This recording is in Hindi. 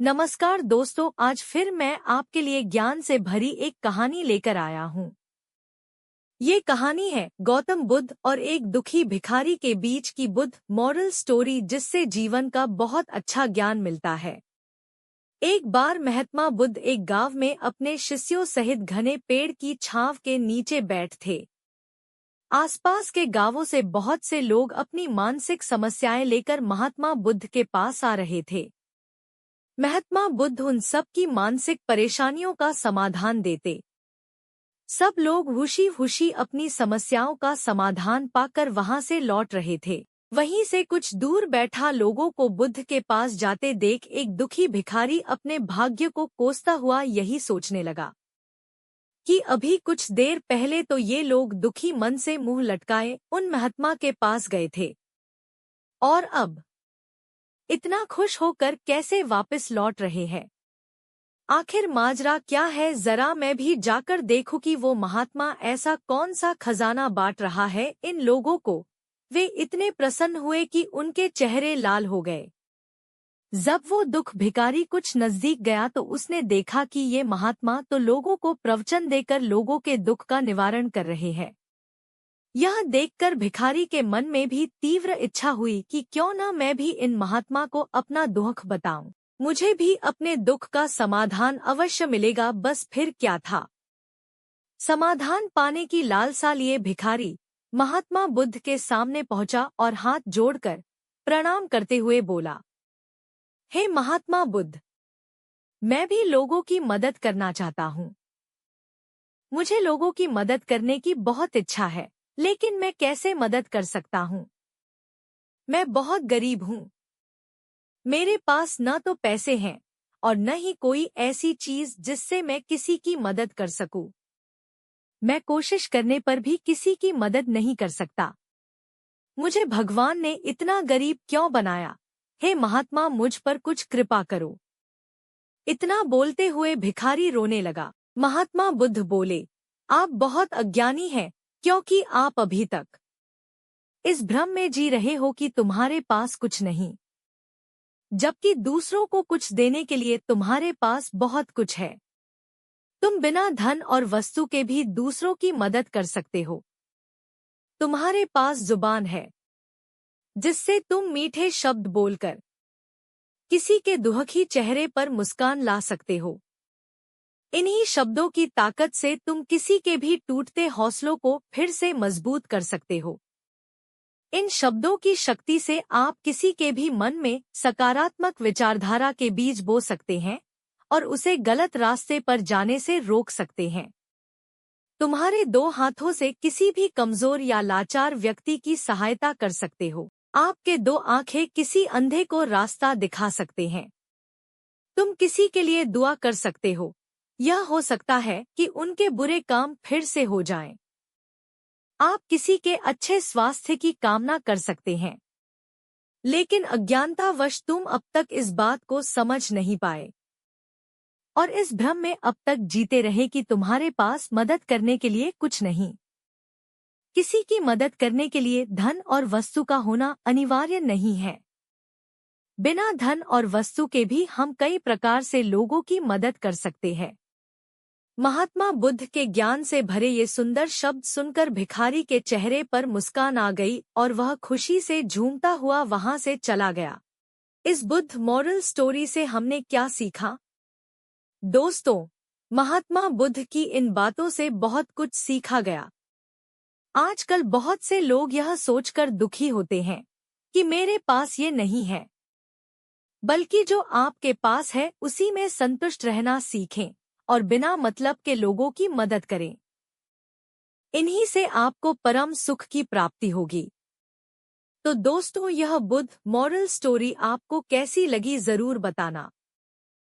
नमस्कार दोस्तों, आज फिर मैं आपके लिए ज्ञान से भरी एक कहानी लेकर आया हूँ। ये कहानी है गौतम बुद्ध और एक दुखी भिखारी के बीच की बुद्ध मॉरल स्टोरी, जिससे जीवन का बहुत अच्छा ज्ञान मिलता है। एक बार महात्मा बुद्ध एक गांव में अपने शिष्यों सहित घने पेड़ की छांव के नीचे बैठ थे। आसपास के गांवों से बहुत से लोग अपनी मानसिक समस्याएं लेकर महात्मा बुद्ध के पास आ रहे थे। महात्मा बुद्ध उन सब की मानसिक परेशानियों का समाधान देते। सब लोग खुशी अपनी समस्याओं का समाधान पाकर वहां से लौट रहे थे। वहीं से कुछ दूर बैठा लोगों को बुद्ध के पास जाते देख एक दुखी भिखारी अपने भाग्य को कोसता हुआ यही सोचने लगा कि अभी कुछ देर पहले तो ये लोग दुखी मन से मुंह लटकाए उन महात्मा के पास गए थे, और अब इतना खुश होकर कैसे वापस लौट रहे हैं। आखिर माजरा क्या है, जरा मैं भी जाकर देखूं कि वो महात्मा ऐसा कौन सा खजाना बांट रहा है इन लोगों को। वे इतने प्रसन्न हुए कि उनके चेहरे लाल हो गए। जब वो दुख भिखारी कुछ नजदीक गया तो उसने देखा कि ये महात्मा तो लोगों को प्रवचन देकर लोगों के दुख का निवारण कर रहे हैं। यह देखकर भिखारी के मन में भी तीव्र इच्छा हुई कि क्यों न मैं भी इन महात्मा को अपना दुख बताऊं। मुझे भी अपने दुख का समाधान अवश्य मिलेगा। बस फिर क्या था। समाधान पाने की लालसा लिए भिखारी महात्मा बुद्ध के सामने पहुंचा और हाथ जोड़कर प्रणाम करते हुए बोला, हे महात्मा बुद्ध, मैं भी लोगों की मदद करना चाहता हूँ। मुझे लोगों की मदद करने की बहुत इच्छा है, लेकिन मैं कैसे मदद कर सकता हूँ। मैं बहुत गरीब हूँ। मेरे पास न तो पैसे हैं और न ही कोई ऐसी चीज जिससे मैं किसी की मदद कर सकूं। मैं कोशिश करने पर भी किसी की मदद नहीं कर सकता। मुझे भगवान ने इतना गरीब क्यों बनाया। हे महात्मा, मुझ पर कुछ कृपा करो। इतना बोलते हुए भिखारी रोने लगा। महात्मा बुद्ध बोले, आप बहुत अज्ञानी हैं, क्योंकि आप अभी तक इस भ्रम में जी रहे हो कि तुम्हारे पास कुछ नहीं, जबकि दूसरों को कुछ देने के लिए तुम्हारे पास बहुत कुछ है। तुम बिना धन और वस्तु के भी दूसरों की मदद कर सकते हो। तुम्हारे पास जुबान है जिससे तुम मीठे शब्द बोलकर किसी के दुखी चेहरे पर मुस्कान ला सकते हो। इन्हीं शब्दों की ताकत से तुम किसी के भी टूटते हौसलों को फिर से मजबूत कर सकते हो। इन शब्दों की शक्ति से आप किसी के भी मन में सकारात्मक विचारधारा के बीज बो सकते हैं और उसे गलत रास्ते पर जाने से रोक सकते हैं। तुम्हारे दो हाथों से किसी भी कमजोर या लाचार व्यक्ति की सहायता कर सकते हो। आपके दो आंखें किसी अंधे को रास्ता दिखा सकते हैं। तुम किसी के लिए दुआ कर सकते हो। यह हो सकता है कि उनके बुरे काम फिर से हो जाएं। आप किसी के अच्छे स्वास्थ्य की कामना कर सकते हैं, लेकिन अज्ञानतावश तुम अब तक इस बात को समझ नहीं पाए और इस भ्रम में अब तक जीते रहे कि तुम्हारे पास मदद करने के लिए कुछ नहीं। किसी की मदद करने के लिए धन और वस्तु का होना अनिवार्य नहीं है। बिना धन और वस्तु के भी हम कई प्रकार से लोगों की मदद कर सकते हैं। महात्मा बुद्ध के ज्ञान से भरे ये सुंदर शब्द सुनकर भिखारी के चेहरे पर मुस्कान आ गई और वह खुशी से झूमता हुआ वहां से चला गया। इस बुद्ध मॉरल स्टोरी से हमने क्या सीखा? दोस्तों, महात्मा बुद्ध की इन बातों से बहुत कुछ सीखा गया। आजकल बहुत से लोग यह सोचकर दुखी होते हैं कि मेरे पास ये नहीं है, बल्कि जो आपके पास है उसी में संतुष्ट रहना सीखें और बिना मतलब के लोगों की मदद करें। इन्हीं से आपको परम सुख की प्राप्ति होगी। तो दोस्तों, यह बुद्ध मॉरल स्टोरी आपको कैसी लगी जरूर बताना।